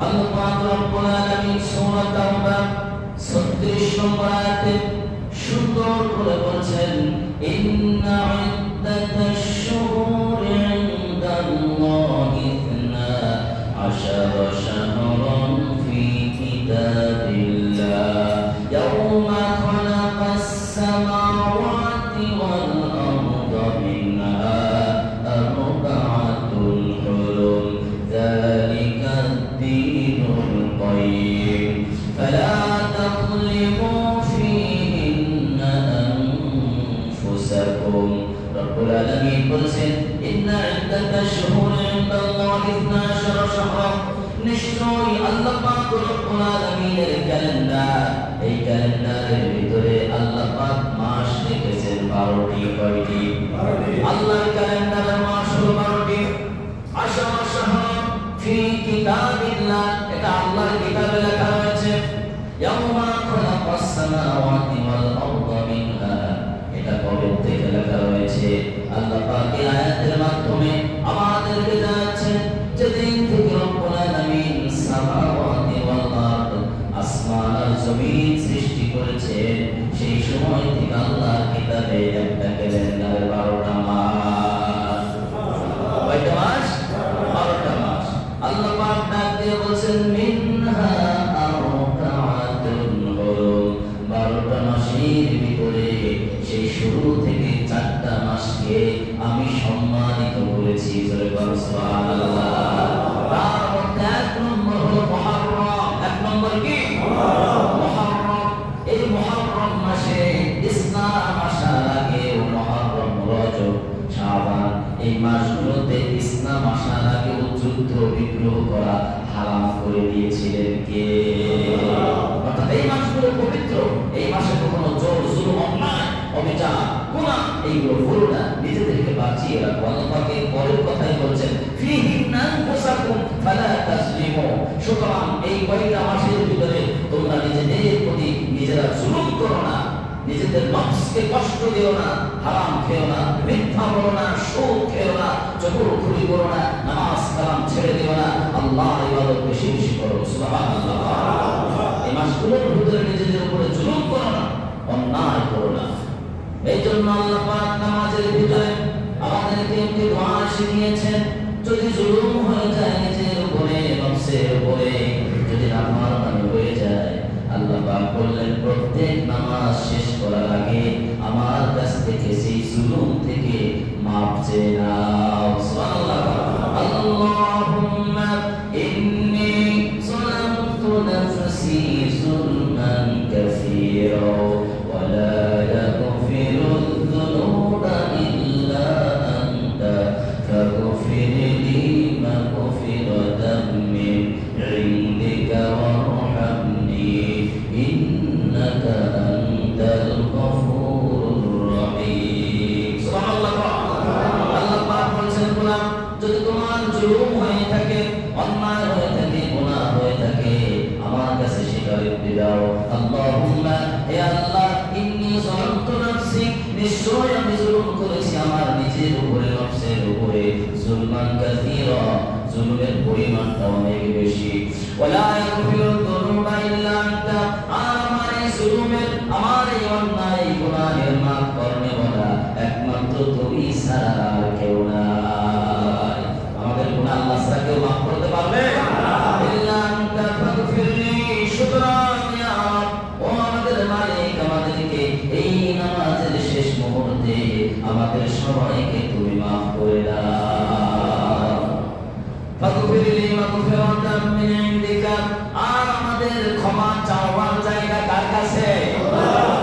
আল্লাহ পাক রব্বুল আলামিন সূরা তাওবা 36 নম্বর আয়াতে সুন্দর করে বলেছেন ইন্না ইদ্দাতাশ শুহুরি ইনদাল্লাহি 12 শাহরান ফি কিতাবিল্লাহ ইয়াওমা খালাকাস সামাওয়াতি ওয়াল আরদা মিনহা আরবা'াতুল হুরুম যালিকা ad-দীনুল কাইয়্যিম ফালা তাযলিমু ফীহিন্না আনফুসাকুম রব্বুল আলামিন বলেছেন ইন্না ইদ্দাতাশ শুহুরি ইনদাল্লাহি 12 শাহরান নিশ্চয়ই আল্লাহ পাক রব্বুল আলামিনের ক্যালেন্ডার এই ক্যালেন্ডারের ভিতরে আল্লাহ পাক মাস রেখেছেন 12টি কয়টি আল্লাহর ক্যালেন্ডারের মাস হলো 12টি আশার শাহর ফি কিতাবিল্লাহ এটা আল্লাহর কিতাবে লেখা রয়েছে ইয়াওমা খালাকাস সামাওয়াতি ওয়াল আরদা মিনহা এটা কবে থেকে লেখা রয়েছে আল্লাহ পাক এই আয়াতের মাধ্যমে আমাদেরকে জানাচ্ছেন যেদিন থেকে রব্বুল আলামিন সামাওয়াতি ওয়াল আরদ আসমান আর জমিন সৃষ্টি করেছেন সেই সময় থেকে আল্লাহর কিতাবে একটা ক্যালেন্ডার 12টা মাস কয়টা মাস 12টা মাস আল্লাহ পাক ডাক দিয়ে বলেন মিনহা আরবা'াতুল হুরুম 12টা মাসের ভিতরে সেই শুরু থেকে 4টা মাসকে আমি সম্মানিত করেছি জোরে বল সুবহানাল্লাহ তার মধ্যে এক নম্বর হলো মুহররম এক নম্বর কি মুহররম এই মুহররম মাসে ইসলাম আসার আগে মুহররম রজব শাবান এই মাসগুলোতে ইসলাম আসার আগে যুদ্ধ বিগ্রহ করা হারাম করে দিয়েছিলেন কে অর্থাৎ এই মাসগুলো পবিত্র এই মাসে কখনো জোর জুলুম অন্যায় অবিচার গুনাহ এইগুলো পুরোটা নিজেদেরকে বাঁচিয়ে রাখো আল্লাহ পাক এর পরের কথাই বলছেন ফীহিন্না আনফুসাকুম ফালা তাজলিমু সুতরাং এই কয়টা মাসের ভিতরে তোমরা নিজেদের প্রতি নিজেরা জুলুম করো না নিজেদের নফসকে কষ্ট দিও না হারাম খেও না মিথ্যা বলো না সুদ খেও না জবরদখলি করো না নামাজ কালাম ছেড়ে দিও না আল্লাহর ইবাদত বেশি বেশি করো সুবহানাল্লাহ এই মাসগুলোর ভিতরে নিজেদের উপরে জুলুম করো না অন্যায় করো না এই জন্য আল্লাহ পাক নামাজের ভিতরে আমাদেরকে একটি দোয়া শিখিয়েছেন যদি জুলুম হয়ে যায় নিজের উপরে নফসের উপরে যদি নাফরমানি হয়ে যায় আল্লাহ পাক বললেন প্রত্যেক নামাজ শেষ করার আগে আমার কাছ থেকে সেই জুলুম থেকে মাফ চেয়ে নাও সুবহানাল্লাহ আল্লাহুম্মা ইন্নী যালামতু নাফসি যুলমান কাসীরা ওয়া লা ইয়াগফিরু যুনুবা ইল্লা আনতা ফাগফির লি মাগফিরাতাম মিন ইনদিকা ওয়ারহামনি ইন্নাকা আনতাল গফুরুর রহিম সুবহানাল্লাহ আল্লাহ পাক বলেন গোলাম যদি তোমার জুলুম হয়ে থাকে অন্যায় হয়ে থাকে গুনাহ হয়ে থাকে আমার কাছে স্বীকারোক্তি দাও আল্লাহুম্মা হে আল্লাহ ইন্নী যালামতু নাফসি নিশ্চয় আমি জুলুম করেছি আমার নিজের উপরে নফসের উপরে জুলমান কাসীরা জুলুমের পরিমাণটা অনেক বেশি ওয়ালা ইয়াগফিরু যুনুবা ইল্লা আনতা আমার এই জুলুমের আমার এই অন্যায় গুনাহের মাফ করতে ওয়ালা একমাত্র তুমি ছাড়া আর কেউ নাই আমাদের গুনাহ আল্লাহ ছাড়া কেউ মাফ করতে পারবে ইল্লা আনতা ফাগফিরলি শুকরান ইয়া রব ও আমাদের মালিক আমাদেরকে এই নামাজের শেষ মুহূর্তে আমাদের সবাইকে তুমি মাফ করে দাও ফাগফিরলি মাগফিরাতাম মিন ইনদিকা আর আমাদের ক্ষমা চাওয়ার জায়গা কার কাছে আল্লাহ